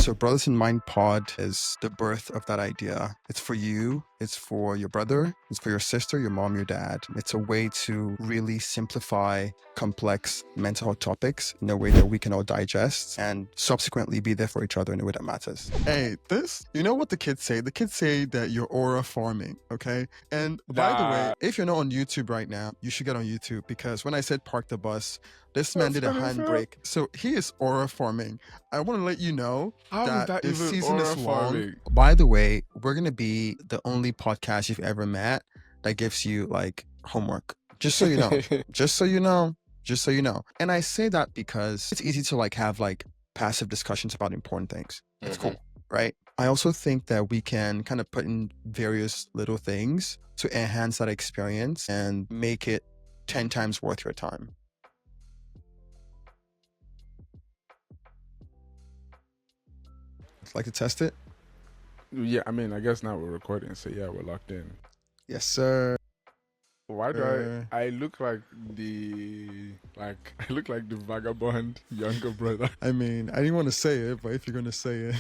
So Brothers in Mind Pod is the birth of that idea. It's for you, it's for your brother, it's for your sister, your mom, your dad. It's a way to really simplify complex mental health topics in a way that we can all digest and subsequently be there for each other in a way that matters. Hey, you know what the kids say? The kids say that you're aura farming, okay? And by the way, if you're not on YouTube right now, you should get on YouTube because when I said park the bus, this man did a handbrake. So he is aura farming. I want to let you know that this season is long. By the way, we're going to be the only podcast you've ever met that gives you like homework. Just so you know. Just so you know. Just so you know. And I say that because it's easy to like have like passive discussions about important things. It's cool, right? I also think that we can kind of put in various little things to enhance that experience and make it 10 times worth your time. Like to test it? Yeah, I mean, I guess now we're recording, so yeah, we're locked in. Yes, sir. Why do I look like the vagabond younger brother? I mean, I didn't want to say it, but if you're gonna say it,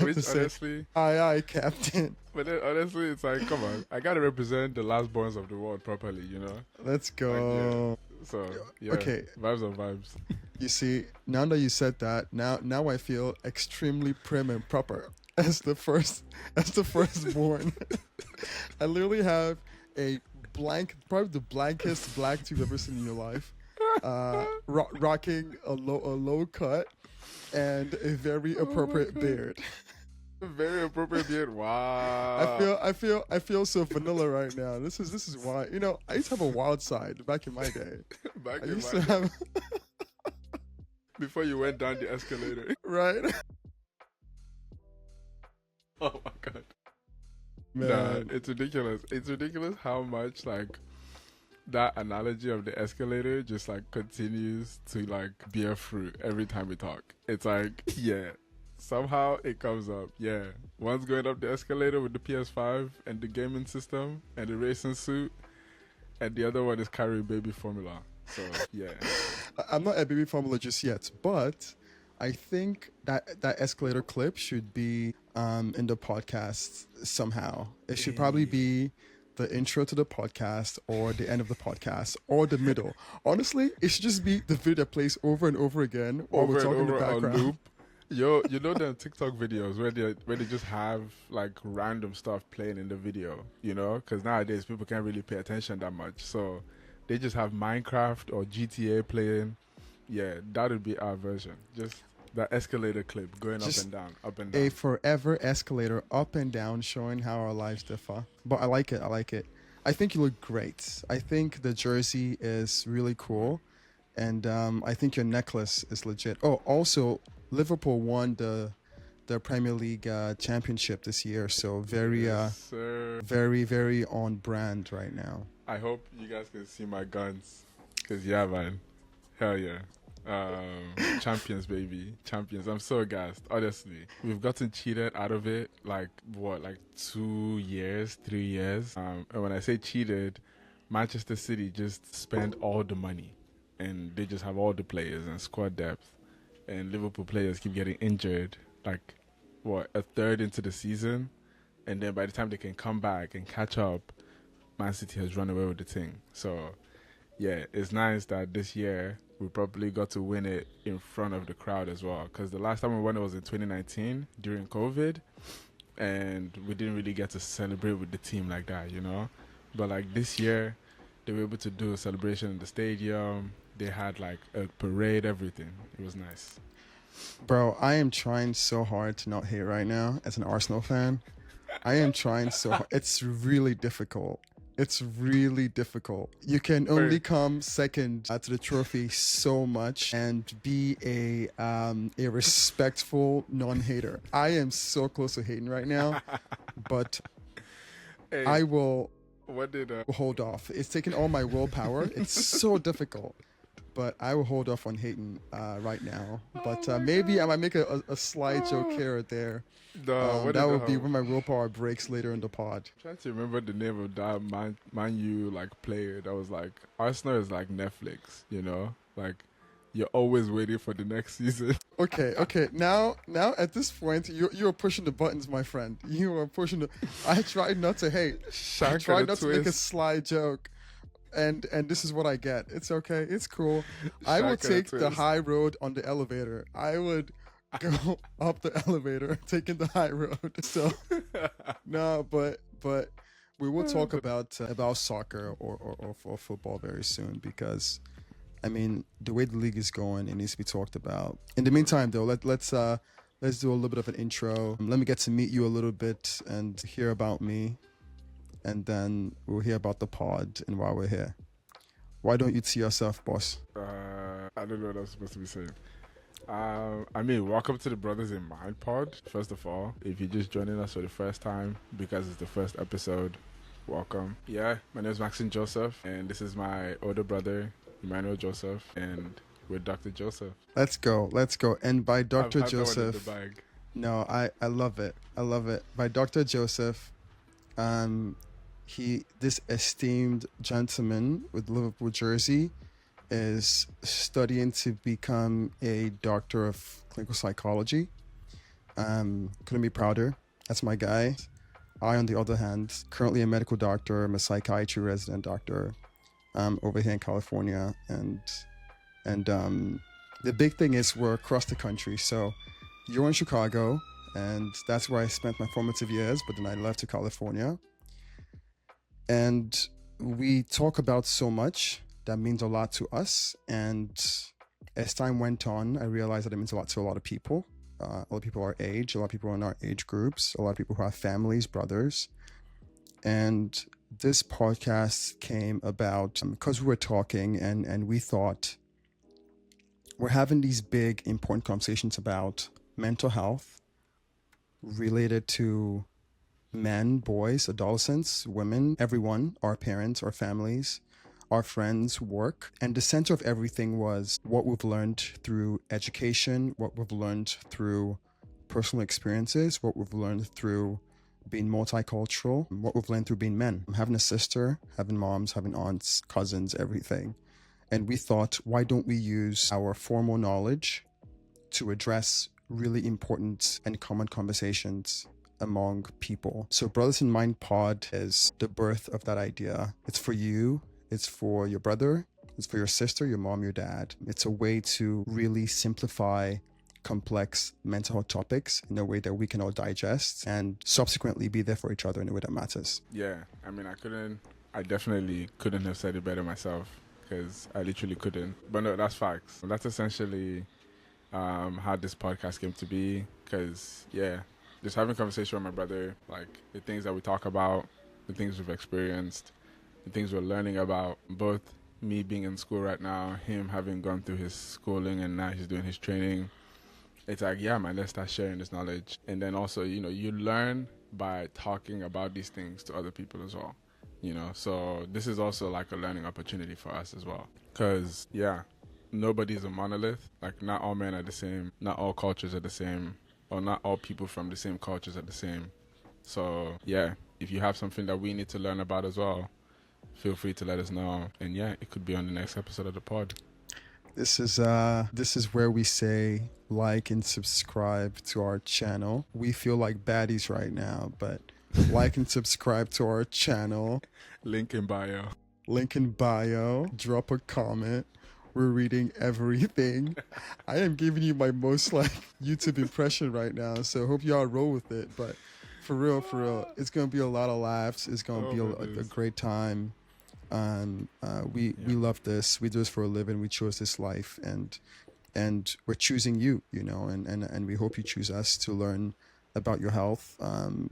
Which honestly, aye, Captain. But then honestly, it's like, come on, I gotta represent the last borns of the world properly, you know. Let's go. Like, yeah. So yeah, okay, vibes are vibes. You see, now that you said that, now I feel extremely prim and proper as the firstborn. I literally have a probably the blankest black tube you've ever seen in your life, rocking a low cut and a very appropriate beard. Very appropriate beard. Wow. I feel so vanilla right now. This is why, you know, I used to have a wild side back in my day. Before you went down the escalator. Right. Oh my god. Man. Nah, it's ridiculous. It's ridiculous how much like that analogy of the escalator just like continues to like bear fruit every time we talk. It's like, yeah, somehow it comes up. Yeah, one's going up the escalator with the PS5 and the gaming system and the racing suit, and the other one is carrying baby formula. So yeah. I'm not a baby formula just yet, but I think that escalator clip should be in the podcast somehow. It should probably be the intro to the podcast or the end of the podcast or the middle. Honestly, it should just be the video that plays over and over again while we're talking in the background. Loop. Yo, you know the TikTok videos where they just have like random stuff playing in the video, you know? Because nowadays people can't really pay attention that much. So they just have Minecraft or GTA playing. Yeah, that would be our version. Just that escalator clip going just up and down. A forever escalator up and down showing how our lives differ. But I like it. I think you look great. I think the jersey is really cool. And I think your necklace is legit. Oh, also, Liverpool won the Premier League championship this year. So very on brand right now. I hope you guys can see my guns. Because, yeah, man. Hell yeah. Champions, baby. Champions. I'm so gassed, honestly. We've gotten cheated out of it, like 2 years, 3 years. And when I say cheated, Manchester City just spend all the money. And they just have all the players and squad depth. And Liverpool players keep getting injured, like, a third into the season. And then by the time they can come back and catch up, Man City has run away with the thing. So, yeah, it's nice that this year we probably got to win it in front of the crowd as well. Because the last time we won it was in 2019 during COVID. And we didn't really get to celebrate with the team like that, you know? But, like, this year, they were able to do a celebration in the stadium. They had, like, a parade, everything. It was nice. Bro, I am trying so hard to not hate right now as an Arsenal fan. I am trying so hard. It's really difficult. You can only come second to the trophy so much and be a respectful non-hater. I am so close to hating right now, but hey, I will hold off. It's taking all my willpower. It's so difficult. But I will hold off on hating right now. But maybe I might make a slight joke here or there. That would be when my willpower breaks later in the pod. I'm trying to remember the name of that Man U like player that was like, Arsenal is like Netflix, you know? Like, you're always waiting for the next season. Okay. Now at this point, you're pushing the buttons, my friend. You are pushing the. I tried not to hate. I Shark tried and a not to make a twist. sly joke, and this is what I get. It's okay. It's cool. I will Shark and a take the twist. high road on the elevator. I would go up the elevator, taking the high road. So no, but we will talk about soccer or football very soon, because I mean, the way the league is going, it needs to be talked about. In the meantime, though, let's do a little bit of an intro. Let me get to meet you a little bit and hear about me, and then we'll hear about the pod and why we're here. Why don't you see yourself, boss? I don't know what I'm supposed to be saying. I mean, welcome to the Brothers in Mind pod. First of all, if you're just joining us for the first time because it's the first episode, welcome. Yeah, my name is Maxine Joseph, and this is my older brother, Emmanuel Joseph, and we're Dr. Joseph. Let's go. And by Dr. I've had that one in Joseph, the bag. no, I love it. I love it. By Dr. Joseph, this esteemed gentleman with Liverpool jersey is studying to become a doctor of clinical psychology. Couldn't be prouder. That's my guy. I, on the other hand, currently a medical doctor. I'm a psychiatry resident doctor over here in California. And the big thing is we're across the country. So you're in Chicago, and that's where I spent my formative years, but then I left to California. And we talk about so much that means a lot to us. And as time went on, I realized that it means a lot to a lot of people. A lot of people our age, a lot of people in our age groups, a lot of people who have families, brothers. And this podcast came about because we were talking and we thought we're having these big, important conversations about mental health related to men, boys, adolescents, women, everyone, our parents, our families, our friends, work. And the center of everything was what we've learned through education, what we've learned through personal experiences, what we've learned through being multicultural, what we've learned through being men, having a sister, having moms, having aunts, cousins, everything. And we thought, why don't we use our formal knowledge to address really important and common conversations among people? So Brothers in Mind pod is the birth of that idea. It's for you. It's for your brother, it's for your sister, your mom, your dad. It's a way to really simplify complex mental health topics in a way that we can all digest and subsequently be there for each other in a way that matters. Yeah, I mean, I definitely couldn't have said it better myself, because I literally couldn't. But no, that's facts. That's essentially how this podcast came to be, because, yeah, just having a conversation with my brother, like the things that we talk about, the things we've experienced, the things we're learning about, both me being in school right now, him having gone through his schooling and now he's doing his training. It's like, yeah, man, let's start sharing this knowledge. And then also, you learn by talking about these things to other people as well, So this is also like a learning opportunity for us as well. Because, yeah, nobody's a monolith. Like, not all men are the same, not all cultures are the same, or not all people from the same cultures are the same. So, yeah, if you have something that we need to learn about as well, feel free to let us know. And yeah, it could be on the next episode of the pod. This is where we say like and subscribe to our channel. We feel like baddies right now, but like and subscribe to our channel. Link in bio. Drop a comment. We're reading everything. I am giving you my most YouTube impression right now, so hope y'all roll with it. But for real, it's gonna be a lot of laughs. It's gonna be a great time. We love this. We do this for a living. We chose this life, and we're choosing you, and we hope you choose us to learn about your health,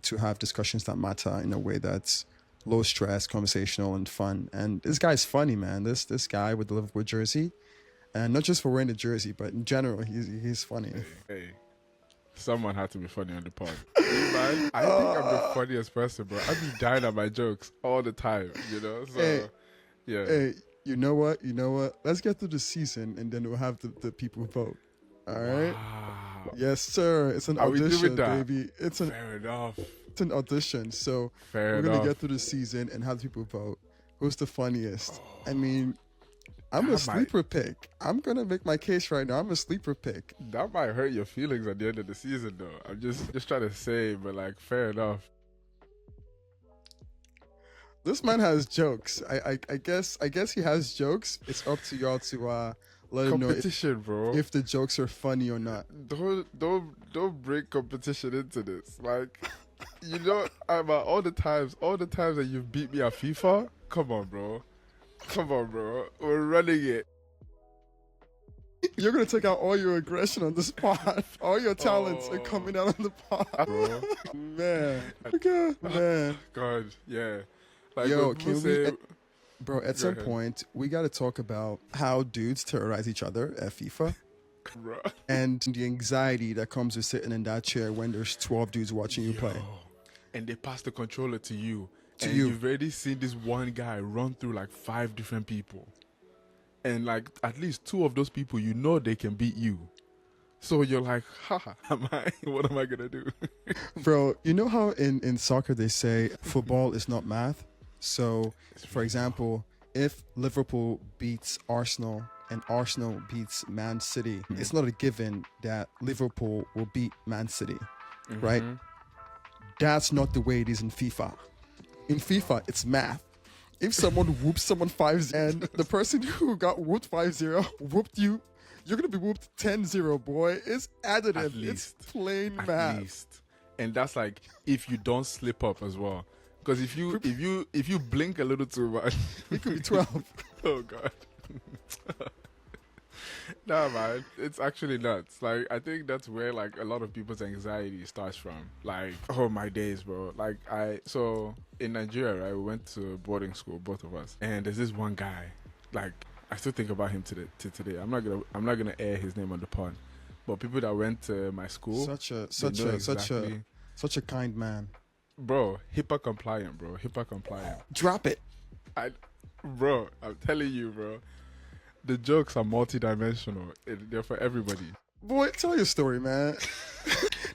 to have discussions that matter in a way that's low stress, conversational, and fun. And this guy's funny, man. This guy with the Liverpool jersey, and not just for wearing the jersey, but in general, he's funny. Hey. Someone had to be funny on the pod. Man, I think I'm the funniest person, bro. I be dying at my jokes all the time, So, yeah. Hey, you know what? Let's get through the season, and then we'll have the people vote. All right? Wow. Yes, sir. It's an audition, baby. Fair enough. It's an audition. So we're going to get through the season and have the people vote. Who's the funniest? I mean, I'm a That might sleeper pick. I'm gonna make my case right now. I'm a sleeper pick. that might hurt your feelings at the end of the season, though. I'm just trying to say, but like, fair enough. This man has jokes. I guess he has jokes. It's up to y'all to let him know Competition, bro. if the jokes are funny or not. Don't bring competition into this. Like, you know, about all the times that you've beat me at FIFA. Come on, bro. We're running it. You're gonna take out all your aggression on this pod. All your talents are coming out on the pod, bro. Man, okay, man. God, yeah. Like, Yo, when people can say, we? Bro, at some point, we got to talk about how dudes terrorize each other at FIFA bro. and the anxiety that comes with sitting in that chair when there's 12 dudes watching you play. And they pass the controller to you. To and you. You've already seen this one guy run through like 5 different people. And like at least 2 of those people, you know they can beat you. So you're like, haha, what am I going to do? Bro, you know how in soccer they say football is not math? So, for example, if Liverpool beats Arsenal and Arsenal beats Man City, it's not a given that Liverpool will beat Man City, right? That's not the way it is in FIFA. In FIFA, it's math. If someone whoops someone 5-0 and the person who got whooped 5-0 whooped you, you're going to be whooped 10-0, boy. It's additive. It's plain math. Least. And that's like if you don't slip up as well. Because if you blink a little too much, it could be 12. Oh God. Nah, man, it's actually nuts. Like, I think that's where like a lot of people's anxiety starts from. Like, oh my days, bro. Like, so in Nigeria, right, we went to boarding school, both of us, and there's this one guy. Like, I still think about him to today. I'm not gonna air his name on the pod, but people that went to my school, such a kind man. Bro, HIPAA compliant, bro. HIPAA compliant. Drop it. Bro, I'm telling you, bro. The jokes are multidimensional. They're for everybody. Boy, tell your story, man.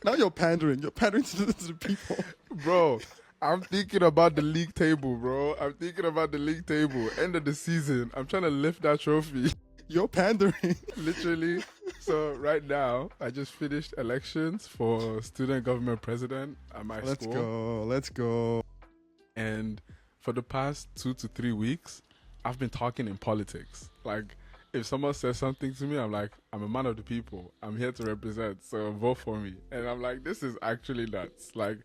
Now you're pandering. You're pandering to the people. Bro, I'm thinking about the league table, bro. End of the season. I'm trying to lift that trophy. You're pandering. Literally. So right now, I just finished elections for student government president at my school. Let's go. And for the past 2 to 3 weeks, I've been talking in politics. Like, if someone says something to me, I'm like, I'm a man of the people. I'm here to represent, so vote for me. And I'm like, this is actually nuts. Like,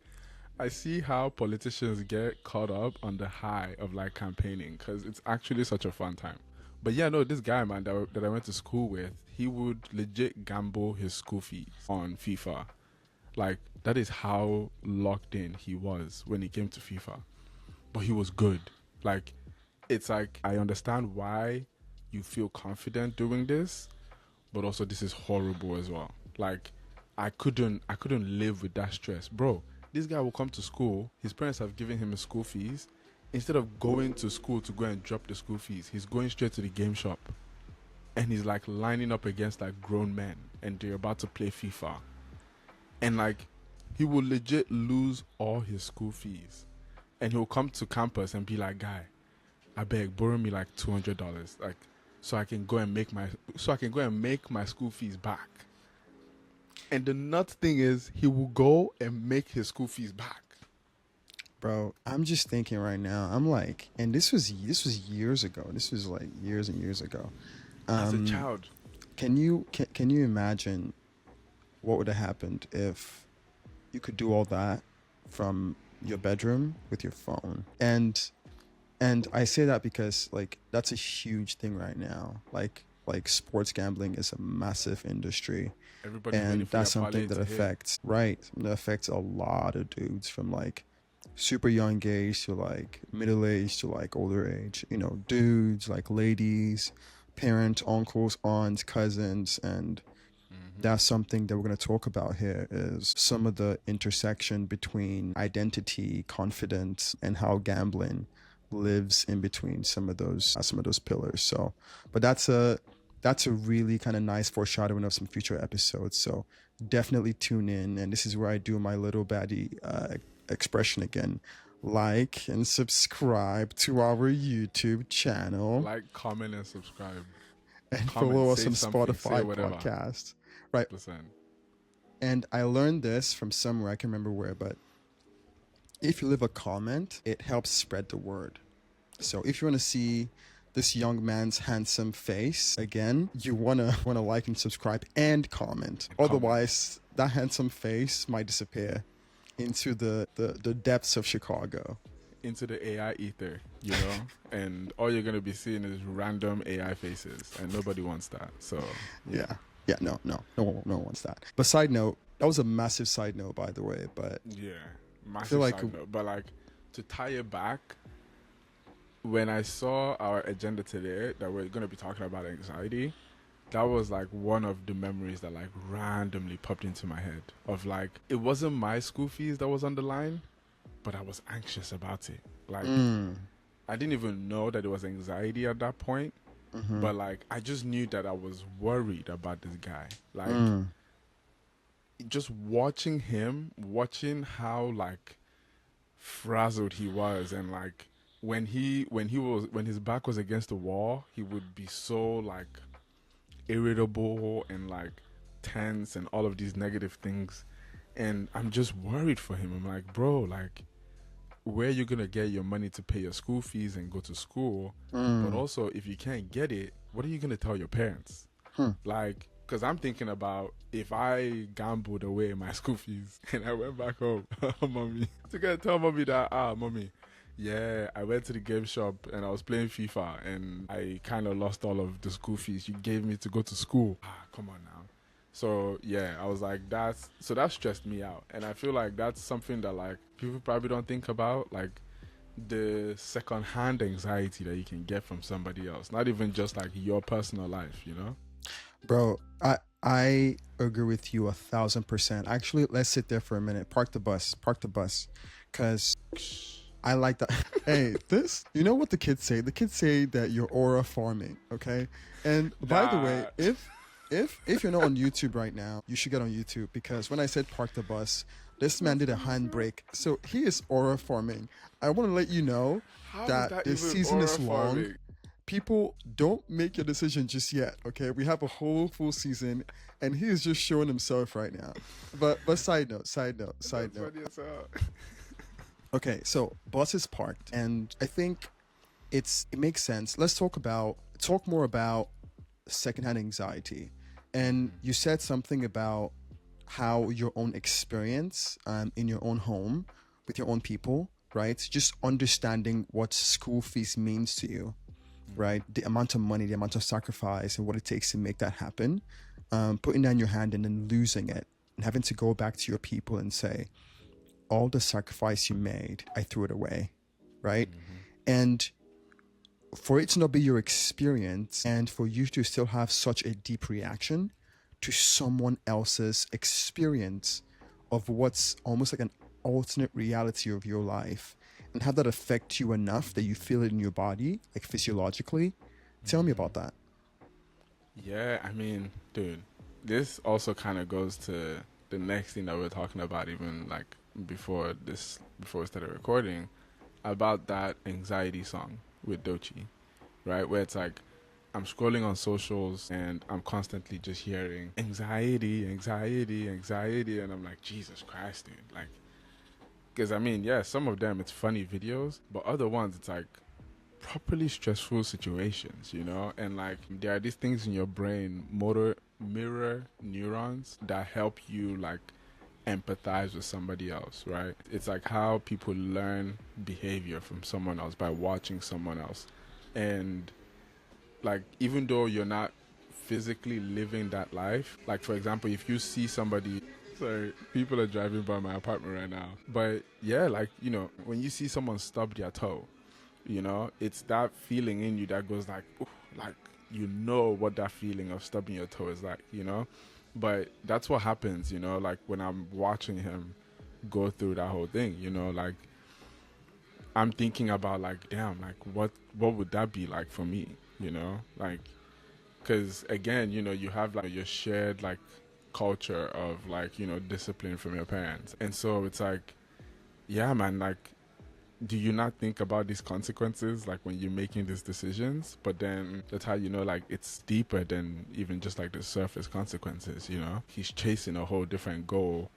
I see how politicians get caught up on the high of like campaigning because it's actually such a fun time. But yeah, no, this guy, man, that I went to school with, he would legit gamble his school fees on FIFA. Like, that is how locked in he was when he came to FIFA. But he was good. Like, it's like, I understand why you feel confident doing this, but also this is horrible as well. Like, I couldn't live with that stress. Bro, this guy will come to school, his parents have given him his school fees. Instead of going to school to go and drop the school fees, he's going straight to the game shop. And he's like lining up against like grown men and they're about to play FIFA. And like, he will legit lose all his school fees. And he'll come to campus and be like, guy, I beg, borrow me like $200, like, so I can go and make my school fees back. And the nuts thing is, he will go and make his school fees back. Bro, I'm just thinking right now. I'm like, and this was years ago. This was like years and years ago. As a child, can you imagine what would have happened if you could do all that from your bedroom with your phone? And I say that because like that's a huge thing right now. Like sports gambling is a massive industry. Everybody's and that's something that affects a lot of dudes from like super young age to like middle age to like older age. You know, dudes, like ladies, parents, uncles, aunts, cousins, and that's something that we're going to talk about here is some of the intersection between identity, confidence, and how gambling lives in between some of those pillars. So, but that's a really kind of nice foreshadowing of some future episodes. So definitely tune in. And this is where I do my little baddie expression again. like and subscribe to our YouTube channel Like, comment, and subscribe. and Comment, follow us say on something, say Spotify whatever. podcast. Right. Listen. And I learned this from somewhere, I can remember where, but if you leave a comment, it helps spread the word. So if you want to see this young man's handsome face again, you wanna like and subscribe and comment. Otherwise, that handsome face might disappear into the depths of Chicago. Into the AI ether, you know? And all you're going to be seeing is random AI faces, and nobody wants that. So, Yeah. No one wants that. But side note, that was a massive side note, by the way. But yeah, massive feel like side note. But, like, to tie it back, when I saw our agenda today that we're going to be talking about anxiety, that was like one of the memories that like randomly popped into my head of like, it wasn't my school fees that was on the line, but I was anxious about it. Like, I didn't even know that it was anxiety at that point, but like, I just knew that I was worried about this guy. Like, just watching him, watching how like frazzled he was, and like when his back was against the wall, he would be so like irritable and like tense and all of these negative things, and I'm just worried for him. I'm like, bro, like, where are you gonna get your money to pay your school fees and go to school? But also, if you can't get it, what are you gonna tell your parents? Like, because I'm thinking about if I gambled away my school fees and I went back home, mommy, to go tell mommy that, mommy, yeah, I went to the game shop and I was playing FIFA and I kind of lost all of the school fees you gave me to go to school. Come on now. So yeah, I was like, that stressed me out. And I feel like that's something that like people probably don't think about, like the secondhand anxiety that you can get from somebody else, not even just like your personal life, you know? bro, I agree with you 1,000%. Actually, let's sit there for a minute. Park the bus, because I like that. Hey, you know what the kids say? The kids say that you're aura farming, okay? And by the way, if you're not on YouTube right now, you should get on YouTube, because when I said park the bus, this man did a handbrake. So he is aura farming. I want to let you know that this season is long. People, don't make your decision just yet, okay? We have a whole full season, and he is just showing himself right now. But side note. Okay, so bus is parked, and I think it makes sense. Let's talk more about secondhand anxiety. And you said something about how your own experience in your own home with your own people, right? Just understanding what school fees means to you, right? The amount of money, the amount of sacrifice, and what it takes to make that happen. Putting down your hand and then losing it, and having to go back to your people and say, all the sacrifice you made, I threw it away, right? And for it to not be your experience, and for you to still have such a deep reaction to someone else's experience of what's almost like an alternate reality of your life, and have that affect you enough that you feel it in your body, like physiologically. Tell me about that. Yeah, I mean, dude, this also kind of goes to the next thing that we're talking about, even like before we started recording, about that anxiety song with Dochi, right? Where it's like, I'm scrolling on socials and I'm constantly just hearing anxiety, and I'm like, Jesus Christ, dude. Like, because I mean, yeah, some of them it's funny videos, but other ones it's like properly stressful situations, you know? And like, there are these things in your brain, mirror neurons, that help you like empathize with somebody else, right? It's like how people learn behavior from someone else by watching someone else. And like, even though you're not physically living that life, like for example, if you see somebody, sorry, people are driving by my apartment right now, but yeah, like, you know, when you see someone stub their toe, you know, it's that feeling in you that goes like, ooh, like, you know what that feeling of stubbing your toe is like, you know? But that's what happens, you know, like when I'm watching him go through that whole thing, you know, like I'm thinking about like, damn, like what would that be like for me, you know? Like, because again, you know, you have like your shared like culture of like, you know, discipline from your parents. And so it's like, yeah, man, like do you not think about these consequences like when you're making these decisions? But then that's how you know like it's deeper than even just like the surface consequences, you know? He's chasing a whole different goal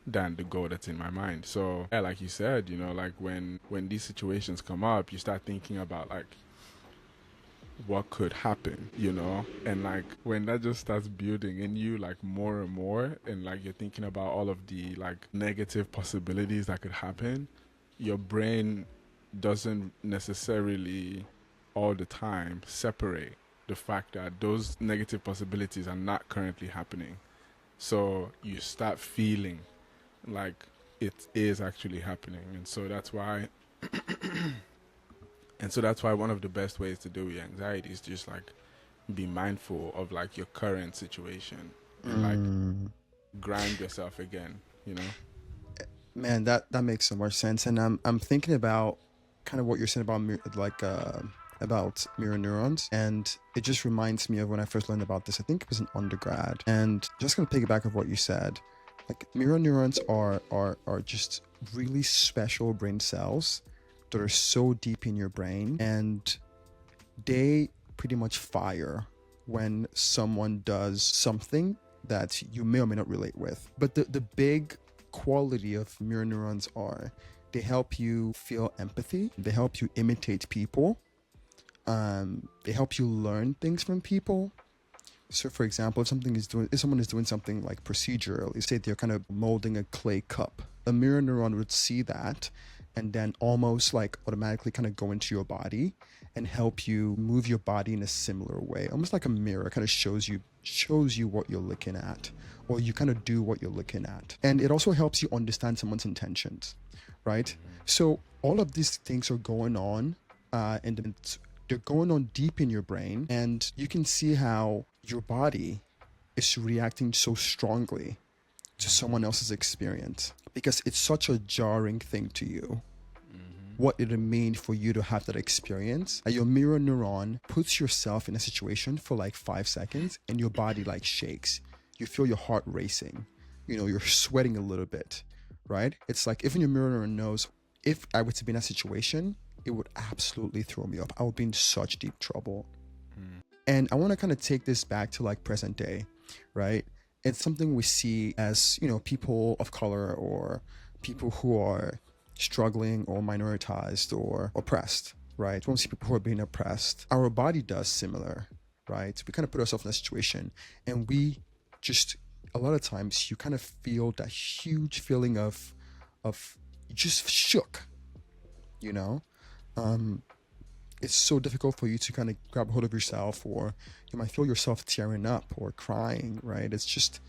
than the goal that's in my mind. So yeah, like you said, you know, like when these situations come up, you start thinking about like what could happen, you know? And like when that just starts building in you like more and more, and like you're thinking about all of the like negative possibilities that could happen, your brain doesn't necessarily all the time separate the fact that those negative possibilities are not currently happening. So you start feeling like it is actually happening. And so that's why one of the best ways to deal with anxiety is just like be mindful of like your current situation and like ground yourself again, you know? Man, that makes so much sense. And I'm thinking about kind of what you're saying about about mirror neurons, and it just reminds me of when I first learned about this. I think it was an undergrad, and just gonna piggyback of what you said. Like mirror neurons are just really special brain cells that are so deep in your brain, and they pretty much fire when someone does something that you may or may not relate with. But the big quality of mirror neurons are they help you feel empathy, they help you imitate people, they help you learn things from people. So for example, if someone is doing something like procedural, say they're kind of molding a clay cup, a mirror neuron would see that and then almost like automatically kind of go into your body and help you move your body in a similar way, almost like a mirror. Kind of shows you what you're looking at, or you kind of do what you're looking at. And it also helps you understand someone's intentions, right? So all of these things are going on, and they're going on deep in your brain, and you can see how your body is reacting so strongly to someone else's experience because it's such a jarring thing to you. What it mean for you to have that experience? Your mirror neuron puts yourself in a situation for like 5 seconds and your body like shakes. You feel your heart racing. You know, you're sweating a little bit, right? It's like even your mirror neuron knows if I were to be in that situation, it would absolutely throw me off. I would be in such deep trouble. And I want to kind of take this back to like present day, right? It's something we see as, you know, people of color or people who are struggling or minoritized or oppressed, right? When we see people who are being oppressed, our body does similar, right? We kind of put ourselves in a situation and we just, a lot of times you kind of feel that huge feeling of just shook, you know? It's so difficult for you to kind of grab hold of yourself, or you might feel yourself tearing up or crying, right? It's just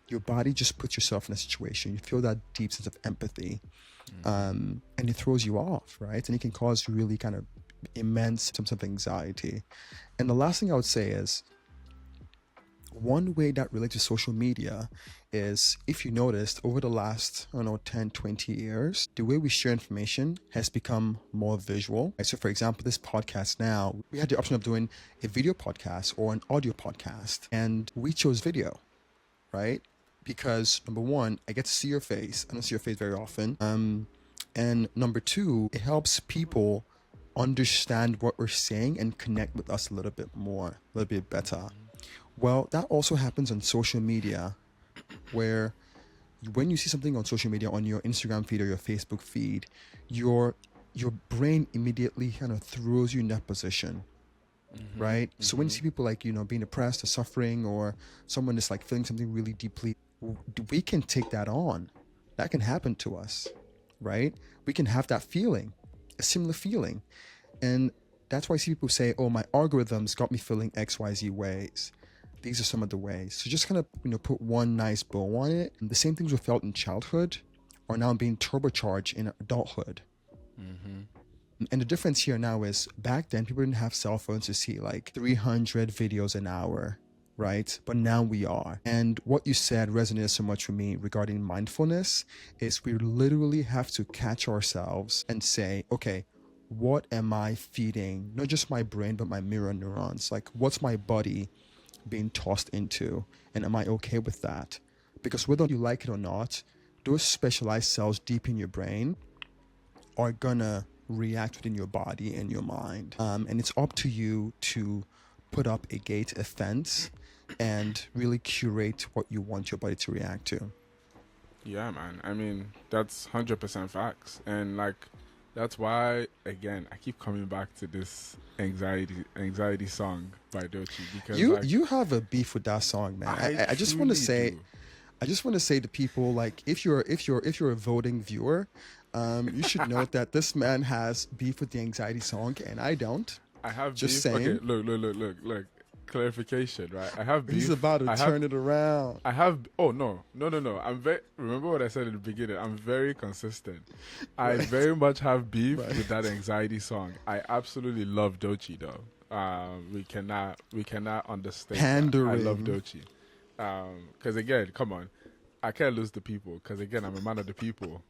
your body just puts yourself in a situation. You feel that deep sense of empathy, and it throws you off, right? And it can cause really kind of immense symptoms of anxiety. And the last thing I would say is, one way that relates to social media is, if you noticed over the last, 10, 20 years, the way we share information has become more visual. So for example, this podcast now, we had the option of doing a video podcast or an audio podcast, and we chose video, right? Because number one, I get to see your face. I don't see your face very often. And number two, it helps people understand what we're saying and connect with us a little bit more, a little bit better. Well, that also happens on social media, where when you see something on social media, on your Instagram feed or your Facebook feed, your brain immediately kind of throws you in that position, right? So when you see people like, being depressed or suffering, or someone is like feeling something really deeply, we can take that on. That can happen to us, right? We can have that feeling, a similar feeling. And that's why I see people say, oh, my algorithms got me feeling XYZ ways. These are some of the ways. So just kind of, put one nice bow on it. And the same things we felt in childhood are now being turbocharged in adulthood. And the difference here now is, back then, people didn't have cell phones to see like 300 videos an hour, right? But now we are. And what you said resonated so much with me regarding mindfulness is we literally have to catch ourselves and say, okay, what am I feeding? Not just my brain, but my mirror neurons. Like, what's my body being tossed into, and am I okay with that? Because whether you like it or not, those specialized cells deep in your brain are gonna react within your body and your mind. And it's up to you to put up a gate, a fence, and really curate what you want your body to react to. Yeah, man. I mean, that's 100% facts. And like, that's why, again, I keep coming back to this anxiety song by Doechii, because You have a beef with that song, man. I just want to say, do. I just want to say to people, like, if you're a voting viewer, you should note that this man has beef with the anxiety song, and I don't. I have Just beef. saying. Okay, look. Clarification, right? I have beef. He's about to turn it around. I have. Oh no. I'm very. Remember what I said in the beginning. I'm very consistent. I very much have beef with that anxiety song. I absolutely love Doechii though. We cannot understand. Pandering. I love Doechii. Because again, come on, I can't lose the people. Because again, I'm a man of the people.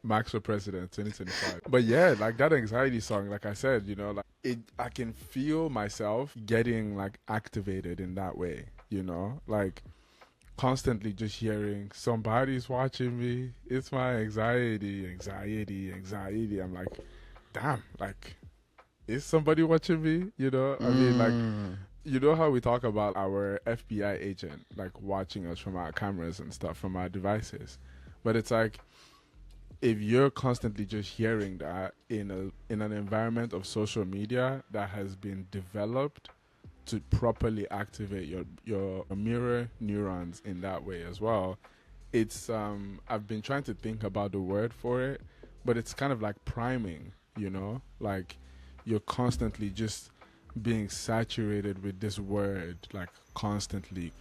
Max for president 2025. But yeah, like that anxiety song, like I said, you know, like I can feel myself getting like activated in that way, you know, like constantly just hearing somebody's watching me. It's my anxiety. I'm like, damn, like, is somebody watching me? You know, I mean, like, you know how we talk about our FBI agent, like watching us from our cameras and stuff, from our devices. But it's like, if you're constantly just hearing that in an environment of social media that has been developed to properly activate your mirror neurons in that way as well, it's I've been trying to think about the word for it, but it's kind of like priming, you know, like you're constantly just being saturated with this word, like constantly,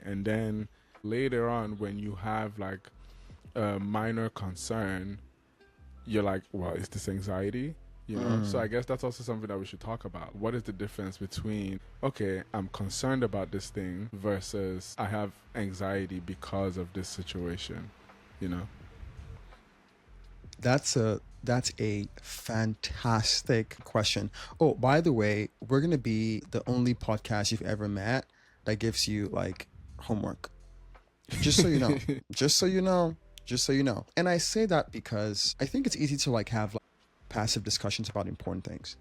and then later on when you have like a minor concern, you're like, well, is this anxiety? You know? So I guess that's also something that we should talk about. What is the difference between, okay, I'm concerned about this thing versus I have anxiety because of this situation, you know? That's a fantastic question. Oh, by the way, we're going to be the only podcast you've ever met that gives you like homework. Just so you know. Just so you know. And I say that because I think it's easy to like have like passive discussions about important things.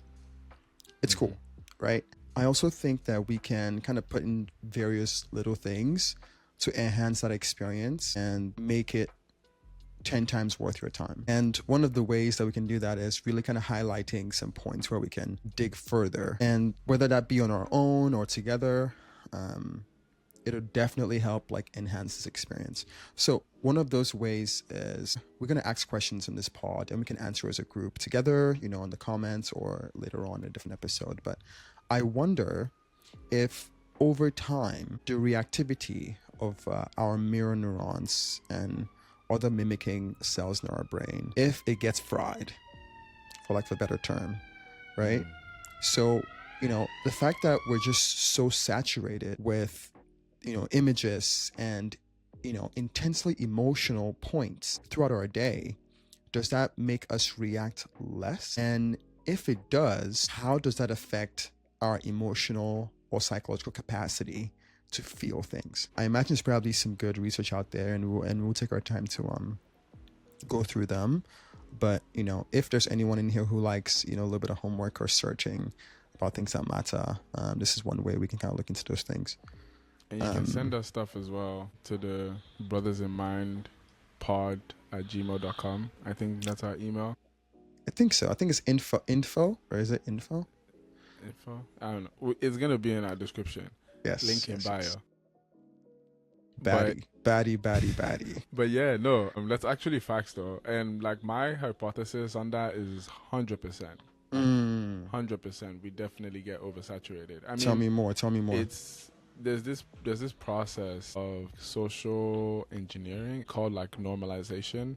It's cool, right? I also think that we can kind of put in various little things to enhance that experience and make it 10 times worth your time. And one of the ways that we can do that is really kind of highlighting some points where we can dig further. And whether that be on our own or together, it'll definitely help like enhance this experience. So one of those ways is we're going to ask questions in this pod and we can answer as a group together, you know, in the comments or later on in a different episode. But I wonder if over time, the reactivity of our mirror neurons and other mimicking cells in our brain, if it gets fried, for lack of a better term, right? So, you know, the fact that we're just so saturated with, you know, images and, you know, intensely emotional points throughout our day, does that make us react less? And if it does, how does that affect our emotional or psychological capacity to feel things? I imagine there's probably some good research out there, and we'll take our time to go through them. But, you know, if there's anyone in here who likes, you know, a little bit of homework or searching about things that matter, this is one way we can kind of look into those things. And you can send us stuff as well to the Brothers in Mind pod@gmail.com. I think that's our email. I think so. I think it's info, or is it info? I don't know. It's going to be in our description. Yes. Link in bio. Yes. Baddie. But yeah, no, that's actually facts though. And like my hypothesis on that is 100%. 100%. We definitely get oversaturated. I mean, tell me more. There's this process of social engineering called like normalization,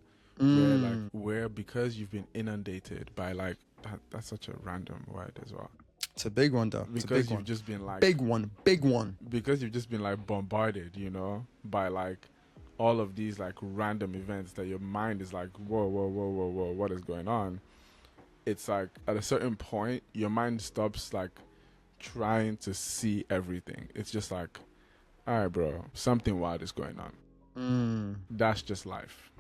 where because you've been inundated by like that's such a random word as well. It's a big one though. Because you've just been like big one. Because you've just been like bombarded, you know, by like all of these like random events that your mind is like, whoa, what is going on? It's like at a certain point, your mind stops like trying to see everything. It's just like, all right, bro, something wild is going on. That's just life.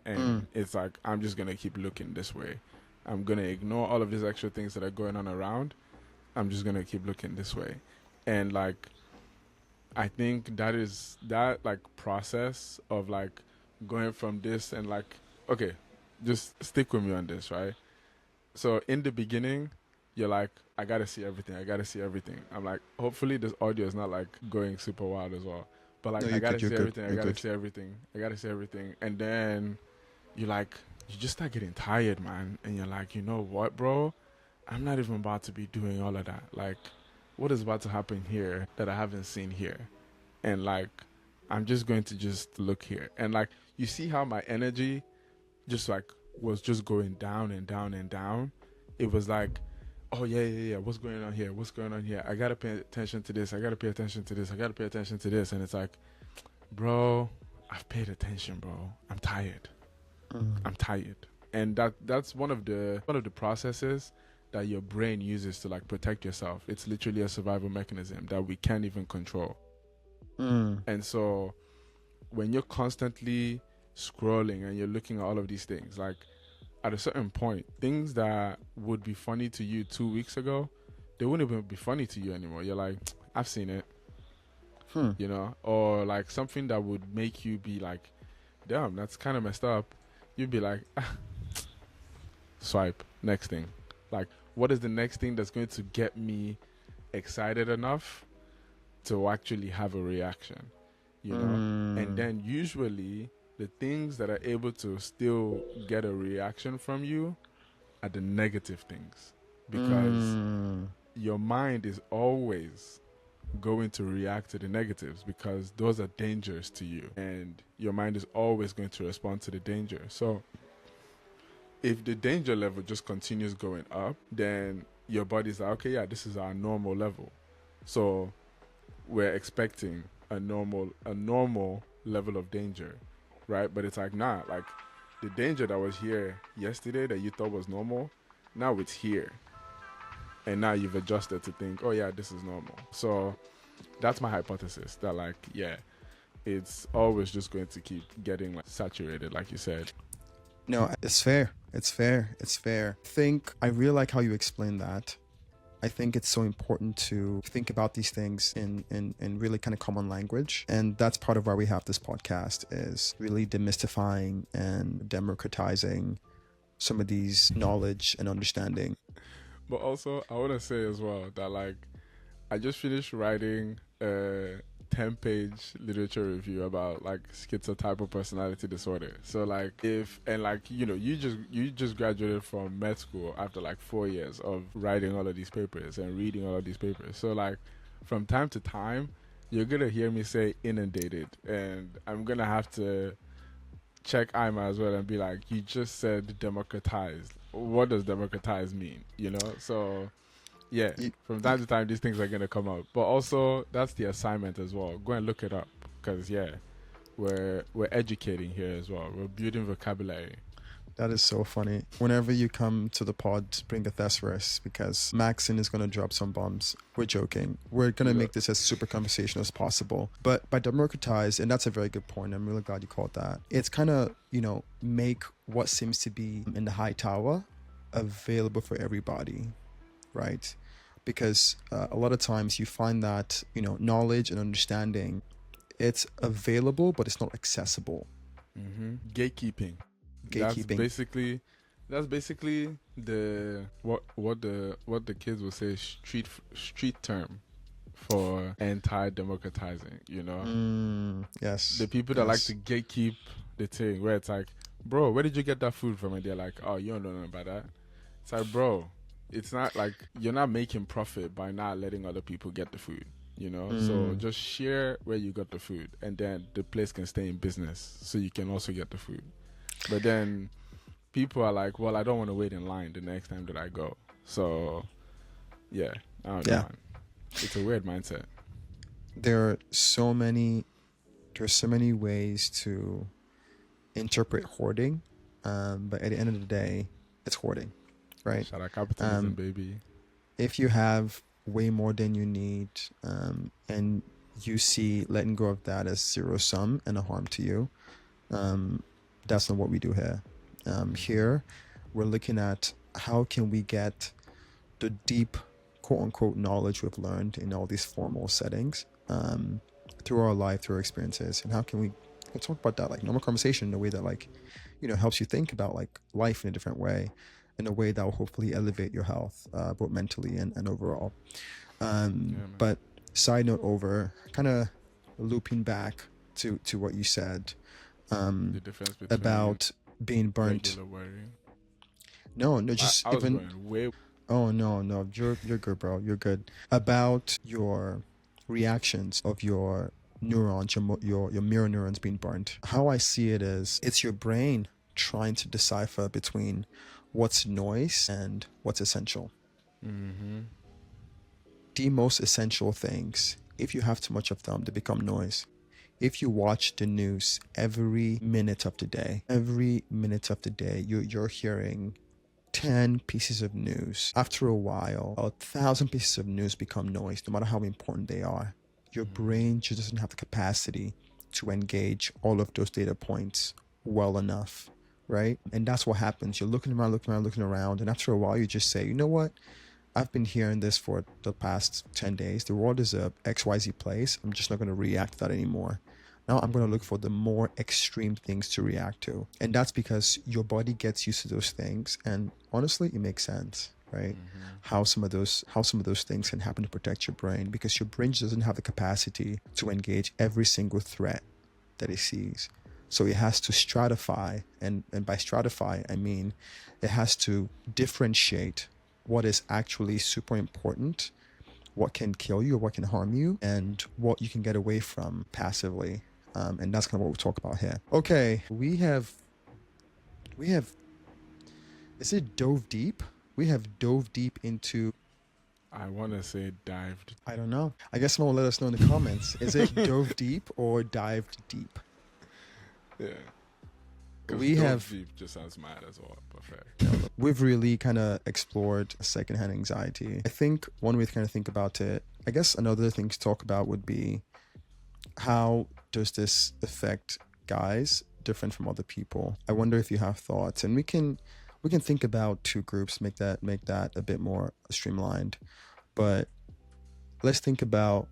And it's like, I'm just going to keep looking this way. I'm going to ignore all of these extra things that are going on around. I'm just going to keep looking this way. And like, I think that like process of like going from this and like, okay, just stick with me on this, right? So in the beginning, you're like, I gotta see everything. I gotta see everything. I'm like, hopefully this audio is not like going super wild as well. But like, No, I you're gotta good. You're see good. everything. I You're gotta good. see everything. I gotta see everything. And then you like, you just start getting tired, man. And you're like, you know what, bro? I'm not even about to be doing all of that. Like, what is about to happen here that I haven't seen here? And like, I'm just going to just look here. And like, you see how my energy just like was just going down and down and down. It was like, oh yeah, what's going on here? What's going on here? I gotta pay attention to this. I gotta pay attention to this. I gotta pay attention to this. And it's like, bro, I've paid attention, bro. I'm tired. I'm tired. And that's one of the processes that your brain uses to like protect yourself. It's literally a survival mechanism that we can't even control. And so when you're constantly scrolling and you're looking at all of these things, like at a certain point, things that would be funny to you 2 weeks ago, they wouldn't even be funny to you anymore. You're like, I've seen it, you know, or like something that would make you be like, damn, that's kind of messed up. You'd be like, swipe, next thing. Like, what is the next thing that's going to get me excited enough to actually have a reaction, you know? And then usually the things that are able to still get a reaction from you are the negative things, because your mind is always going to react to the negatives because those are dangers to you, and your mind is always going to respond to the danger. So if the danger level just continues going up, then your body's like, okay, yeah, this is our normal level. So we're expecting a normal level of danger, right? But it's like, nah, like the danger that was here yesterday that you thought was normal, now it's here. And now you've adjusted to think, oh yeah, this is normal. So that's my hypothesis, that like, yeah, it's always just going to keep getting like saturated, like you said. No, it's fair. It's fair. It's fair. I really like how you explain that. I think it's so important to think about these things in really kind of common language. And that's part of why we have this podcast, is really demystifying and democratizing some of these knowledge and understanding. But also, I want to say as well that like, I just finished writing a 10-page literature review about like schizotypal personality disorder. So like, you just graduated from med school after like 4 years of writing all of these papers and reading all of these papers. So like, from time to time, you're gonna hear me say inundated, and I'm gonna have to check Ima as well and be like, you just said democratized. What does democratize mean? You know, so. Yeah, from time to time, these things are going to come up. But also, that's the assignment as well. Go and look it up, because, yeah, we're educating here as well. We're building vocabulary. That is so funny. Whenever you come to the pod, bring a thesaurus, because Maxon is going to drop some bombs. We're joking. We're going to make this as super conversational as possible. But by democratize, and that's a very good point, I'm really glad you called that. It's kind of, make what seems to be in the high tower available for everybody. Right? Because a lot of times you find that, knowledge and understanding, it's available, but it's not accessible. Gatekeeping. That's basically the what the kids will say street term for anti-democratizing, Yes. The people that like to gatekeep the thing, where it's like, bro, where did you get that food from? And they're like, oh, you don't know nothing about that. It's like, bro, it's not like you're not making profit by not letting other people get the food, So just share where you got the food, and then the place can stay in business so you can also get the food. But then people are like, well, I don't want to wait in line the next time that I go. So yeah, I don't know, man. It's a weird mindset. There are so many ways to interpret hoarding, but at the end of the day, it's hoarding. Right. Shout out capitalism, baby. If you have way more than you need, and you see letting go of that as zero sum and a harm to you, that's not what we do here. Here, we're looking at how can we get the deep, quote unquote, knowledge we've learned in all these formal settings through our life, through our experiences, and how can we talk about that like normal conversation in a way that like, helps you think about like life in a different way, in a way that will hopefully elevate your health, both mentally and overall. Yeah, man. But side note over, kind of looping back to what you said The difference between about being burnt. regular worry. No, no, I, just I was even. going way. Oh no, no, you're good, bro. You're good. About your reactions of your neurons, your mirror neurons being burnt. How I see it is, it's your brain trying to decipher between what's noise and what's essential. Mm-hmm. The most essential things, if you have too much of them, they become noise. If you watch the news every minute of the day, you're hearing 10 pieces of news. After a while, 1,000 pieces of news become noise, no matter how important they are. Your brain just doesn't have the capacity to engage all of those data points well enough, right? And that's what happens. You're looking around, and after a while, you just say, you know what? I've been hearing this for the past 10 days. The world is a XYZ place. I'm just not going to react to that anymore. Now I'm going to look for the more extreme things to react to. And that's because your body gets used to those things. And honestly, it makes sense, right? How some of those things can happen to protect your brain, because your brain just doesn't have the capacity to engage every single threat that it sees. So it has to stratify, and by stratify, I mean it has to differentiate what is actually super important, what can kill you or what can harm you, and what you can get away from passively. And that's kind of what we talk about here. Okay, we have, is it dove deep? We have dove deep into, I want to say dived. I don't know. I guess someone will let us know in the comments. Is it dove deep or dived deep? Yeah. We have deep just sounds mad as well, but fair. We've really kind of explored secondhand anxiety. I think one way to kind of think about it, I guess another thing to talk about would be, how does this affect guys different from other people? I wonder if you have thoughts, and we can think about two groups, make that a bit more streamlined. But let's think about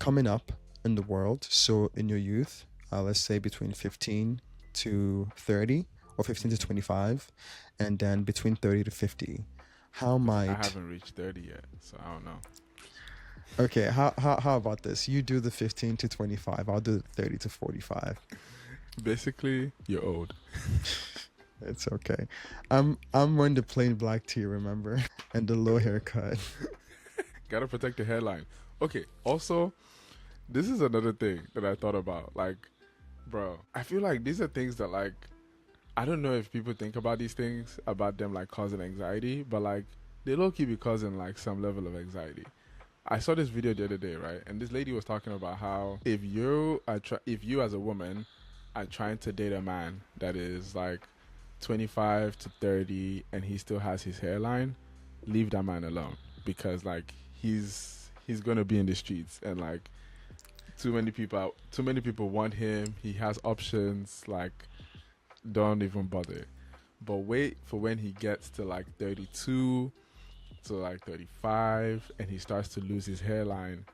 coming up in the world. So in your youth, let's say between 15 to 30 or 15 to 25, and then between 30 to 50. How might... I haven't reached 30 yet, so I don't know. Okay, how about this? You do the 15 to 25. I'll do the 30 to 45. Basically, you're old. It's okay. I'm wearing the plain black tee, remember? And the low haircut. Gotta protect your hairline. Okay, also, this is another thing that I thought about. Like, bro, I feel like these are things that, like, I don't know if people think about these things, about them, like, causing anxiety, but, like, they low-key be causing, like, some level of anxiety. I saw this video the other day, right? And this lady was talking about how if you as a woman are trying to date a man that is, like, 25 to 30 and he still has his hairline, leave that man alone, because, like, he's going to be in the streets, and, like, too many people want him. He has options. Like, don't even bother. But wait for when he gets to, like, 32 to, like, 35 and he starts to lose his hairline.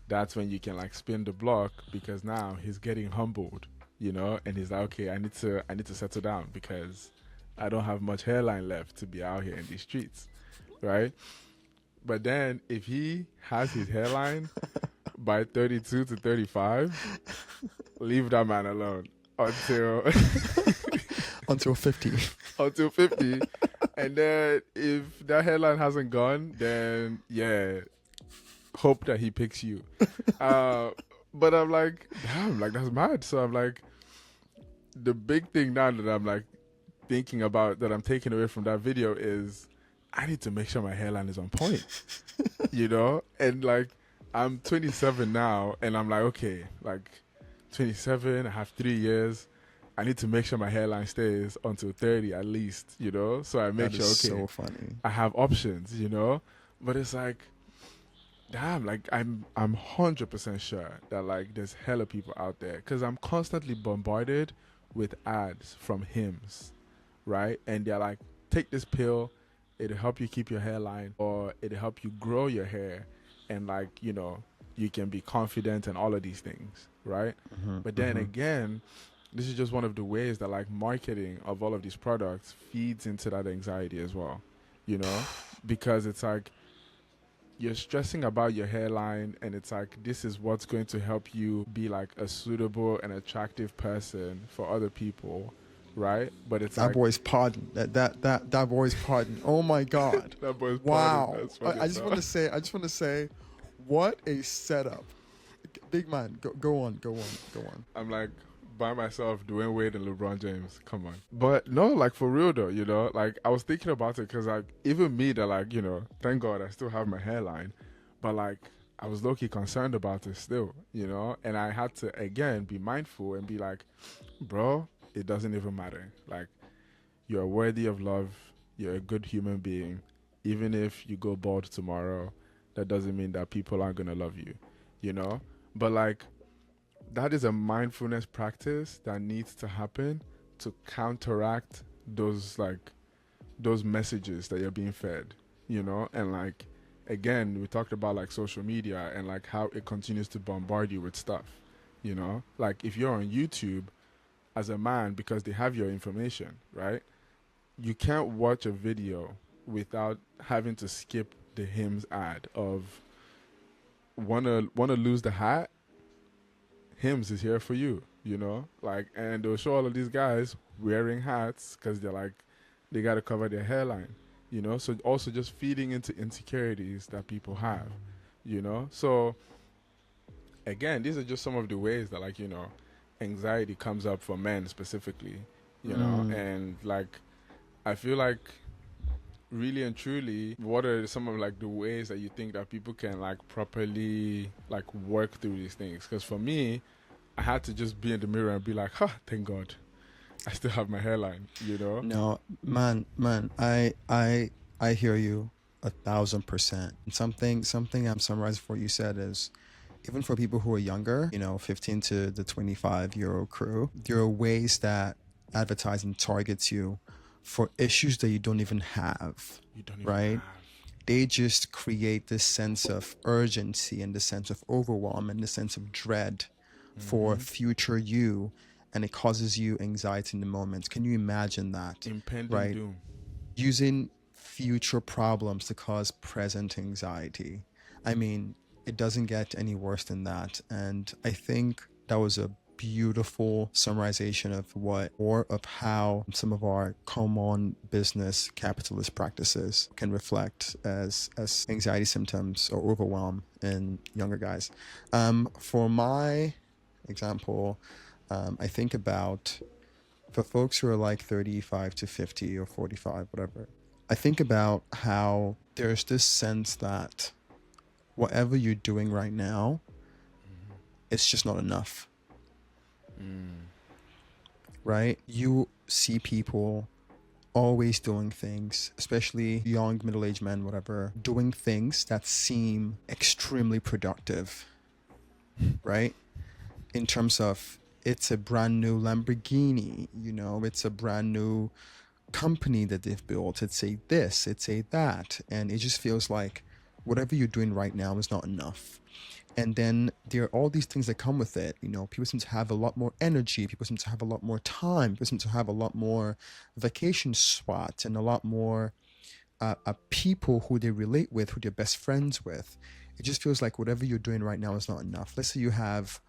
That's when you can, like, spin the block, because now he's getting humbled, and he's like, okay, I need to settle down, because I don't have much hairline left to be out here in these streets, right? But then if he has his hairline by 32 to 35, leave that man alone until Until 50. until 50. And then if that hairline hasn't gone, then yeah, hope that he picks you. But I'm like, damn, like, that's mad. So I'm like, the big thing now that I'm, like, thinking about, that I'm taking away from that video, is I need to make sure my hairline is on point. And, like, I'm 27 now, and I'm like, okay, like, 27, I have 3 years. I need to make sure my hairline stays until 30 at least, So I make That sure, is okay, so funny. I have options, But it's like, damn, like, I'm 100% sure that, like, there's hella people out there, because I'm constantly bombarded with ads from Hims, right? And they're like, take this pill, it'll help you keep your hairline, or it'll help you grow your hair, and like, you know, you can be confident and all of these things, right? But then again, this is just one of the ways that like marketing of all of these products feeds into that anxiety as well, you know, because it's like you're stressing about your hairline, and it's like this is what's going to help you be like a suitable and attractive person for other people, right? But it's That like boy's pardon. That boy's pardon. Oh my God. that boy's Wow. pardon. That's funny I as just hell. want to say, what a setup. Big man, go on. I'm like by myself, Dwayne Wade and LeBron James. Come on. But no, like for real though, you know, like I was thinking about it because like even me, that like, you know, thank God I still have my hairline, but like I was low-key concerned about it still, you know, and I had to again be mindful and be like, bro, it doesn't even matter. Like you're worthy of love. You're a good human being. Even if you go bald tomorrow, that doesn't mean that people aren't gonna love you, you know. But like that is a mindfulness practice that needs to happen to counteract those messages that you're being fed, you know. And like again, we talked about like social media and like how it continues to bombard you with stuff, you know. Like if you're on YouTube as a man, because they have your information, right? You can't watch a video without having to skip the Hims ad of wanna lose the hat. Hims is here for you, you know? Like, and they'll show all of these guys wearing hats because they're like, they got to cover their hairline, you know? So also just feeding into insecurities that people have, you know? So again, these are just some of the ways that like, you know, anxiety comes up for men specifically, you know? And like, I feel like really and truly, what are some of like the ways that you think that people can like properly like work through these things? Because for me, I had to just be in the mirror and be like, thank God I still have my hairline, you know? No, man, I hear you 1,000%. Something I'm summarizing for you said is, even for people who are younger, you know, 15 to the 25-year-old crew, there are ways that advertising targets you for issues that you don't even have, You don't even right? have. They just create this sense of urgency and the sense of overwhelm and the sense of dread for future you, and it causes you anxiety in the moment. Can you imagine that? Impending Right? doom. Using future problems to cause present anxiety. I mean, it doesn't get any worse than that. And I think that was a beautiful summarization of what, or of how some of our common business capitalist practices can reflect as anxiety symptoms or overwhelm in younger guys. For my example, I think about, for folks who are like 35 to 50 or 45, whatever, I think about how there's this sense that whatever you're doing right now, it's just not enough, right? You see people always doing things, especially young, middle-aged men, whatever, doing things that seem extremely productive, right? In terms of, it's a brand new Lamborghini, you know, it's a brand new company that they've built, it's a this, it's a that, and it just feels like whatever you're doing right now is not enough. And then there are all these things that come with it. You know, people seem to have a lot more energy, people seem to have a lot more time, people seem to have a lot more vacation spots and a lot more people who they relate with, who they're best friends with. It just feels like whatever you're doing right now is not enough. Let's say you have